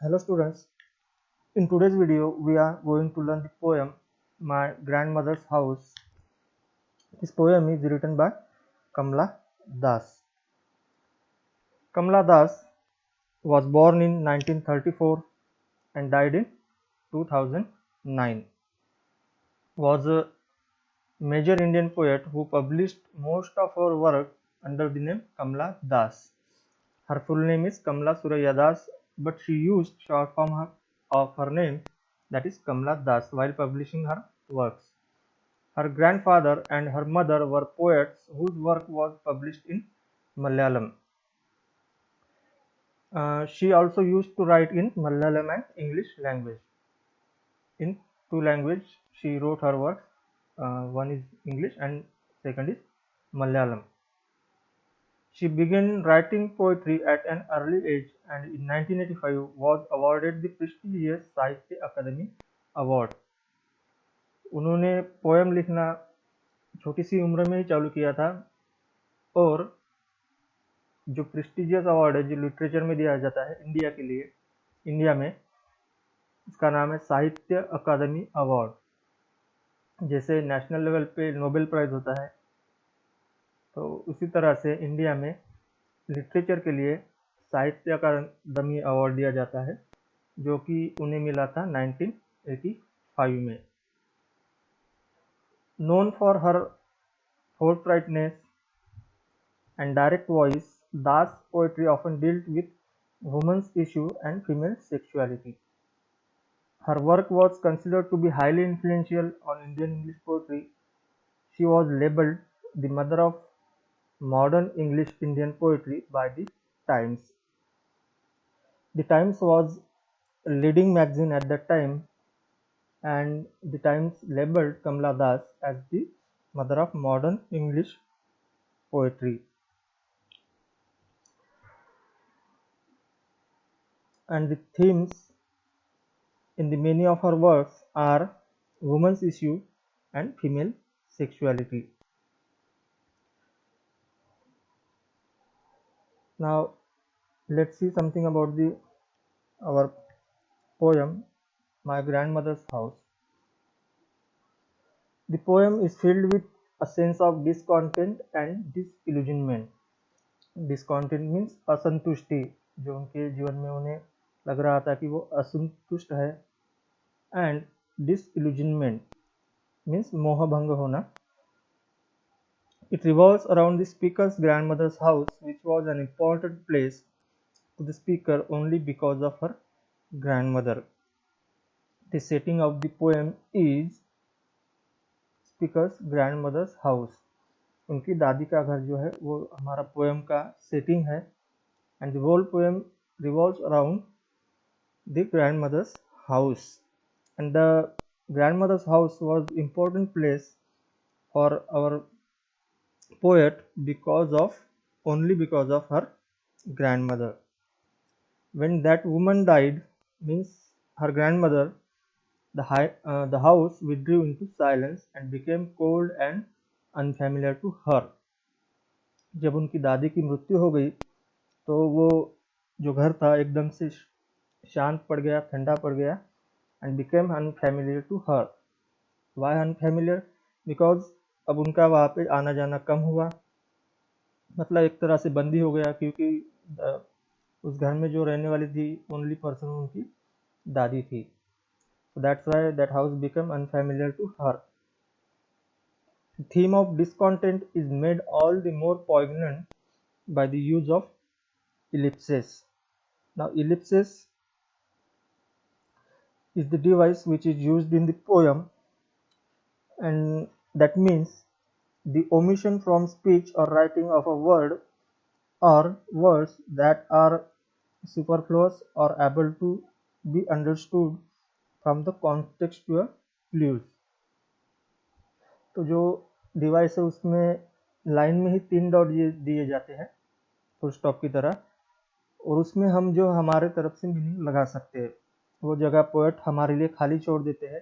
Hello students, in today's video we are going to learn the poem My Grandmother's House. This poem is written by Kamla Das. Kamla Das was born in 1934 and died in 2009. Was a major Indian poet who published most of her work under the name Kamla Das. Her full name is Kamla Suraya Das, but she used short form of her name, that is Kamla Das, while publishing her works. Her grandfather and her mother were poets whose work was published in Malayalam. She also used to write in Malayalam and English language. In two languages, she wrote her works. One is English and second is Malayalam. She began writing poetry at an early age and in 1985 was awarded the prestigious Sahitya Akademi Award. उन्होंने poem लिखना छोटी सी उम्र में ही चालू किया था और जो प्रेस्टिजियस अवार्ड है जो लिटरेचर में दिया जाता है इंडिया के लिए, इंडिया में इसका नाम है साहित्य अकादमी अवार्ड। जैसे नेशनल लेवल पे नोबेल प्राइज होता है, तो उसी तरह से इंडिया में लिटरेचर के लिए साहित्य अकादमी अवार्ड दिया जाता है, जो कि उन्हें मिला था 1985 में। Known for her forthrightness and direct voice, Das poetry often dealt with women's issue and female sexuality. Her work was considered to be highly influential on Indian English poetry. She was labeled the mother of modern English Indian poetry by the Times. The Times was a leading magazine at that time, and the Times labeled Kamla Das as the mother of modern English poetry. And the themes in the many of her works are women's issue and female sexuality. Now let's see something about our poem My Grandmother's House. The poem is filled with a sense of discontent and disillusionment. Discontent means असंतुष्टि, जो उनके जीवन में उन्हें लग रहा था कि वो असंतुष्ट है, and disillusionment means मोहभंग होना. It revolves around the speaker's grandmother's house, which was an important place to the speaker only because of her grandmother. The setting of the poem is speaker's grandmother's house. उनकी दादी का घर जो है वो हमारा poem का सेटिंग है, and the whole poem revolves around the grandmother's house. And the grandmother's house was important place for our poet only because of her grandmother. When that woman died, means her grandmother, the house withdrew into silence and became cold and unfamiliar to her. जब उनकी दादी की मृत्यु हो गई तो वो जो घर था एकदम से शांत पड़ गया, ठंडा पड़ गया, and became unfamiliar to her. Why unfamiliar? Because अब उनका वहाँ पे आना जाना कम हुआ, मतलब एक तरह से बंदी हो गया, क्योंकि उस घर में जो रहने वाली थी ओनली पर्सन उनकी दादी थी. So that's why that house became unfamiliar to her. The theme of discontent is made all the more poignant by the use of ellipses. Now ellipses is the device which is used in the poem, and that means the omission from speech or writing of a word or words that are superfluous or able to be understood from the contextual clues. तो जो device है उसमें line में ही 3 dot दिए जाते हैं full stop की तरह, और उसमें हम जो हमारे तरफ से मीनिंग लगा सकते हैं, वो जगह पोएट हमारे लिए खाली छोड़ देते हैं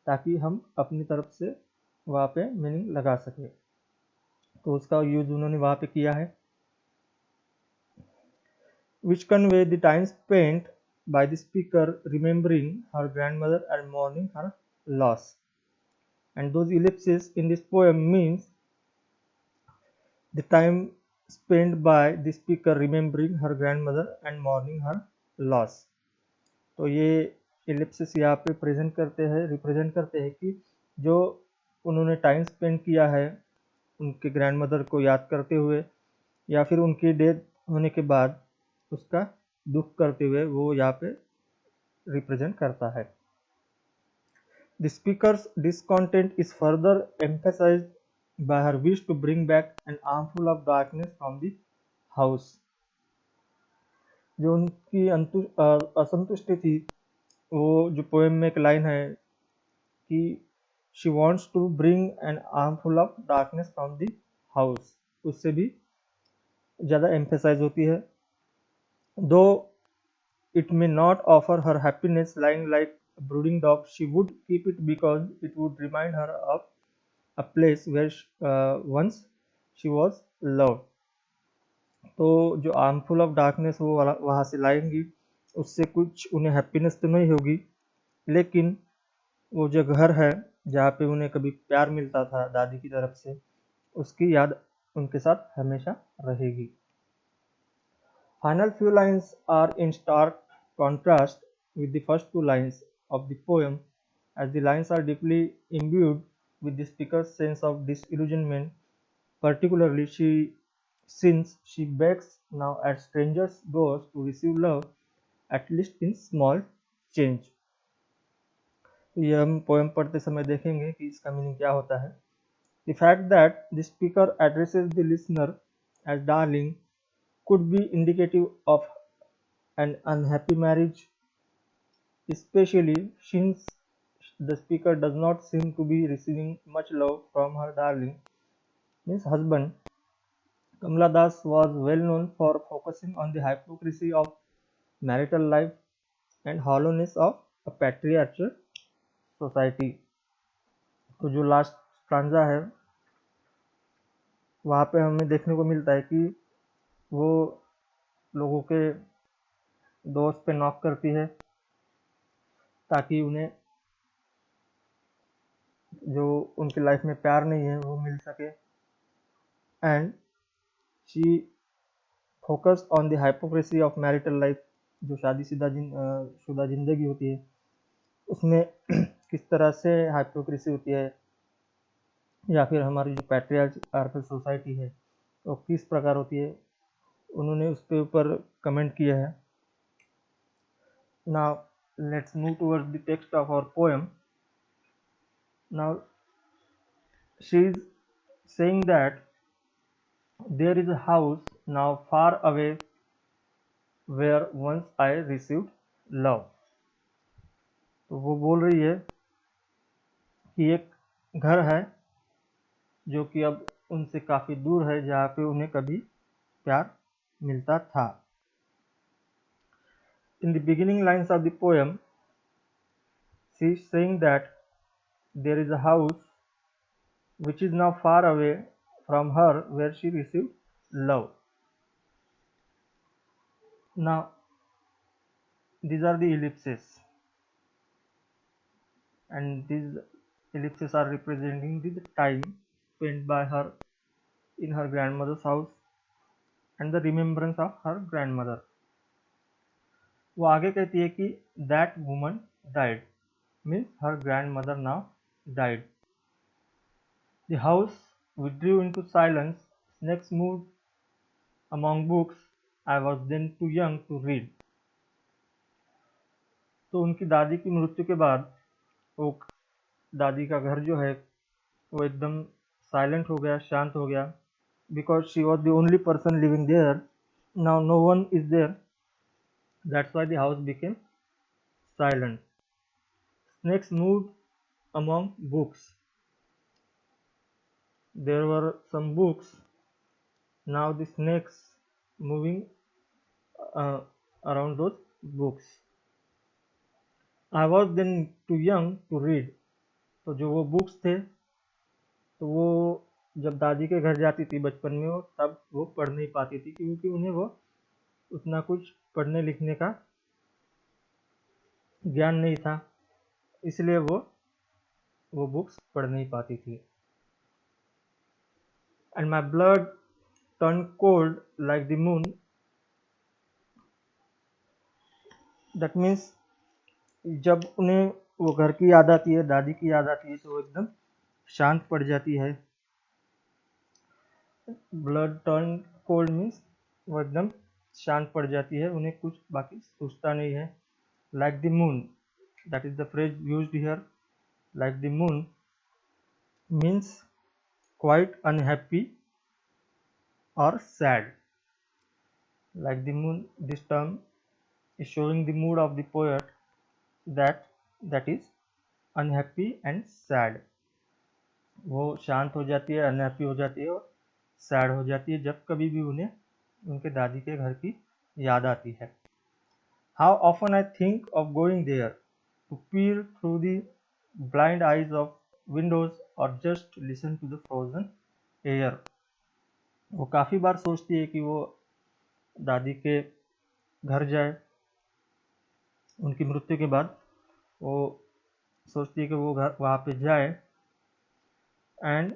ताकि हम अपनी तरफ से वहाँ पे मीनिंग लगा सके. तो उसका यूज उन्होंने वहाँ पे किया है. Which convey the time's paint by the speaker remembering her grandmother and mourning her loss. And those ellipses in this poem means the time spent by the speaker remembering her grandmother and mourning her loss. तो ये ellipsis यहाँ पे represent करते हैं कि जो उन्होंने time spend किया है उनके ग्रैंडमदर को याद करते हुए या फिर उनकी डेथ होने के बाद उसका दुख करते हुए, वो यहाँ पे रिप्रेजेंट करता है. The speaker's discontent is further emphasized by her wish to bring back an armful of darkness from the house. जो उनकी असंतुष्टि थी, वो जो पोएम में एक लाइन है कि she wants to bring an armful of darkness from the house, उससे भी ज़्यादा एम्फेसाइज होती है. Though it may not offer her happiness lying like a brooding dog, she would keep it because it would remind her of a place where once she was loved. तो जो armful of darkness वो वहाँ से लाएंगी, उससे कुछ उन्हें happiness तो नहीं होगी, लेकिन वो जो घर है जहाँ पे उन्हें कभी प्यार मिलता था दादी की तरफ से, उसकी याद उनके साथ हमेशा रहेगी. Final few lines are in stark contrast with the first two lines of the poem, as the lines are deeply imbued with the speaker's sense of disillusionment, particularly since she begs now at strangers' doors to receive love, at least in small change. ये हम poem पढ़ते समय देखेंगे कि इसका meaning क्या होता है. The fact that the speaker addresses the listener as darling could be indicative of an unhappy marriage, especially since the speaker does not seem to be receiving much love from her darling, means husband. Kamala Das was well known for focusing on the hypocrisy of marital life and hollowness of a patriarchal society. तो जो last stanza है वहाँ पे हमें देखने को मिलता है कि वो लोगों के दोस्त पे नॉक करती है ताकि उन्हें जो उनकी लाइफ में प्यार नहीं है वो मिल सके. And she focused on the hypocrisy of marital life, जो शुदा जिंदगी होती है उसमें किस तरह से हाइपोक्रेसी होती है, या फिर हमारी जो पैट्रियार्कल सोसाइटी है वो किस प्रकार होती है, उन्होंने उस पे ऊपर कमेंट किया है. Now let's move towards the text of our poem. Now she is saying that there is a house now far away where once I received love. तो वो बोल रही है कि एक घर है जो कि अब उनसे काफ़ी दूर है जहाँ पे उन्हें कभी प्यार मिलता था. In the beginning lines of the poem, she is saying that there is a house which is now far away from her where she received love. Now these are the ellipses, and these ellipses are representing the time spent by her in her grandmother's house and the remembrance of her grandmother. वो आगे कहती है कि that woman died, means her grandmother now died. The house withdrew into silence. Snakes moved among books. I was then too young to read. तो उनकी दादी की मृत्यु के बाद वो दादी का घर जो है वो एकदम साइलेंट हो गया, शांत हो गया, because she was the only person living there. Now no one is there. That's why the house became silent. Snakes moved among books. There were some books. Now the snakes moving around those books. I was then too young to read. तो जो वो books थे तो वो जब दादी के घर जाती थी बचपन में वो तब वो पढ़ नहीं पाती थी, क्योंकि उन्हें वो उतना कुछ पढ़ने लिखने का ज्ञान नहीं था, इसलिए वो बुक्स पढ़ नहीं पाती थी। And my blood turn cold like the moon, that means जब उन्हें वो घर की याद आती है, दादी की याद आती है, तो वो एकदम शांत पड़ जाती है। ब्लड टर्न कोल्ड मीन्स वो एकदम शांत पड़ जाती है, उन्हें कुछ बाकी सोचता नहीं है। Like the moon, that is the phrase used here. Like the moon means quite unhappy और sad. Like the moon, this term is showing the mood of the poet that is unhappy and sad. वो शांत हो जाती है, unhappy हो जाती है और सैड हो जाती है जब कभी भी उन्हें उनके दादी के घर की याद आती है। How often I think of going there to peer through the blind eyes of windows or just listen to the frozen air. वो काफ़ी बार सोचती है कि वो दादी के घर जाए। उनकी मृत्यु के बाद वो सोचती है कि वो घर वहाँ पे जाए and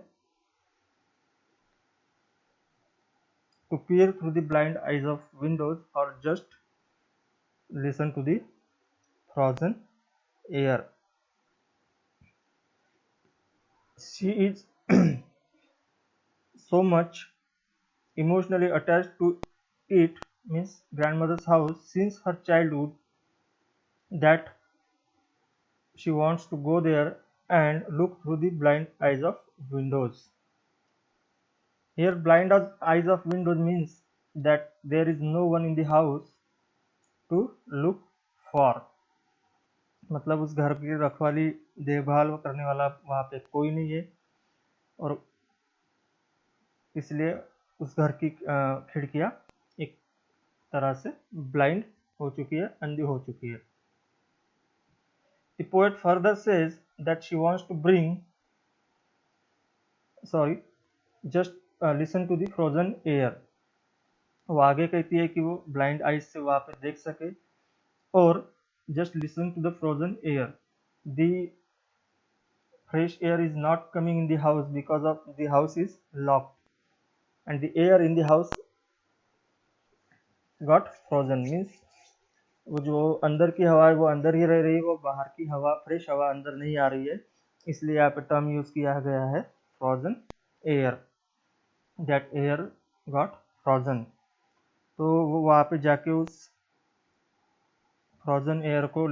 to peer through the blind eyes of windows or just listen to the frozen air. She is so much emotionally attached to it, means grandmother's house, since her childhood, that she wants to go there and look through the blind eyes of windows. Here blind eyes of windows means that there is no one in the house to look for, मतलब उस घर की रखवाली देखभाल करने वाला वहाँ पे कोई नहीं है और इसलिए उस घर की खिड़कियाँ एक तरह से ब्लाइंड हो चुकी है, अंधी हो चुकी है। The poet further says that she wants to just listen to the frozen air. वो आगे कहती है कि वो ब्लाइंड आइज से वहाँ पे देख सके और just listen to the frozen air. The fresh air is not coming in the house because of the house is locked and the air in the house got frozen, means वो जो अंदर की हवा है वो अंदर ही रह रही है, वो बाहर की हवा फ्रेश हवा अंदर नहीं आ रही है, इसलिए यहाँ पे टर्म यूज किया गया है frozen air, that air got frozen. तो वो वहाँ पे जाके उस फ्रोजन एयर को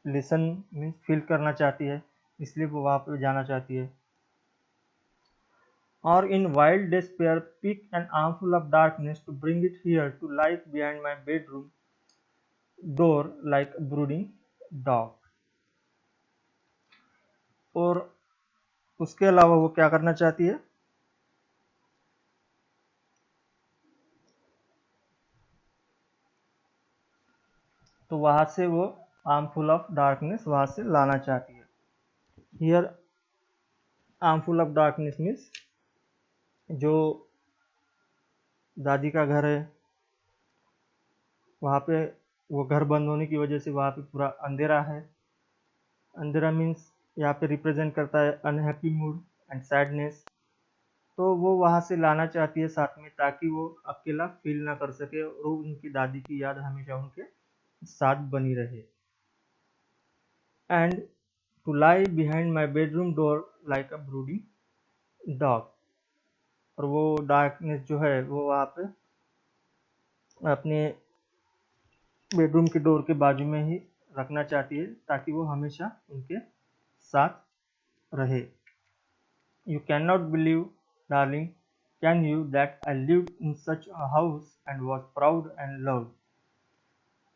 लिसन मीन्स फील करना चाहती है, इसलिए वो वहाँ पे जाना चाहती है। Or in wild despair pick an armful of darkness to bring it here to lie behind my bedroom door like a brooding dog. और उसके अलावा वो क्या करना चाहती है, तो वहां से वो आर्मफुल ऑफ डार्कनेस वहां से लाना चाहती है। Here armful of darkness means जो दादी का घर है वहाँ पे वो घर बंद होने की वजह से वहाँ पे पूरा अंधेरा है। अंधेरा मीन्स यहाँ पे रिप्रेजेंट करता है अनहैप्पी मूड एंड सैडनेस, तो वो वहाँ से लाना चाहती है साथ में, ताकि वो अकेला फील ना कर सके और उनकी दादी की याद हमेशा उनके साथ बनी रहे। And to lie behind my bedroom door like a brooding dog, और वो डार्कनेस जो है वो वहाँ पे अपने बेडरूम के डोर के बाजू में ही रखना चाहती है ताकि वो हमेशा उनके साथ रहे। You cannot believe, darling, can you, that I lived in such a house and was proud and loved.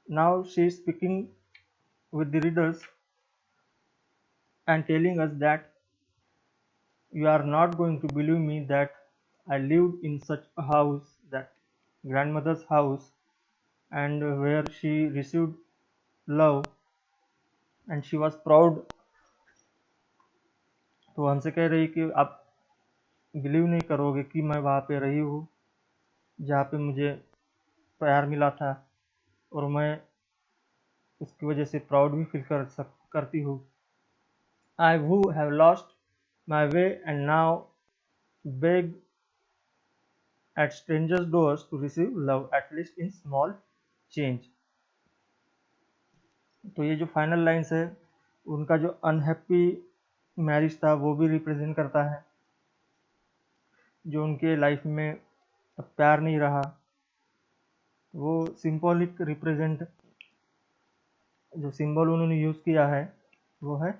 Now she is speaking with the readers and telling us that you are not going to believe me that I lived in such a house, that grandmother's house, and where she received love and she was proud। तो हमसे कह रही कि आप believe नहीं करोगे कि मैं वहाँ पे रही हूँ जहाँ पे मुझे प्यार मिला था और मैं उसकी वजह से प्राउड भी फील करती हूँ। आई who have lost my way and now beg at strangers doors to receive love at least in small change। तो ये जो फाइनल लाइन्स है उनका जो अनहैप्पी मैरिज था वो भी रिप्रेजेंट करता है, जो उनके लाइफ में अब प्यार नहीं रहा। वो सिंबॉलिक रिप्रेजेंट जो सिंबल उन्होंने यूज किया है वो है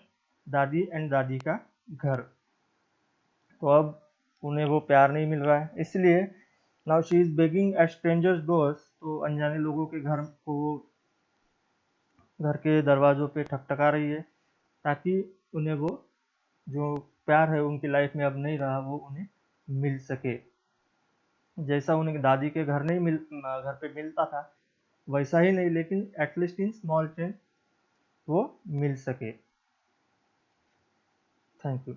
दादी एंड दादी का घर। तो अब उन्हें वो प्यार नहीं मिल रहा है, इसलिए now she is begging at strangers doors, तो अनजाने लोगों के घर को वो घर के दरवाजों पे ठकठका रही है ताकि उन्हें वो जो प्यार है उनकी लाइफ में अब नहीं रहा वो उन्हें मिल सके। जैसा उन्हें दादी के घर नहीं घर पे मिलता था वैसा ही नहीं, लेकिन एटलीस्ट इन स्मॉल चेंज वो मिल सके। Thank you.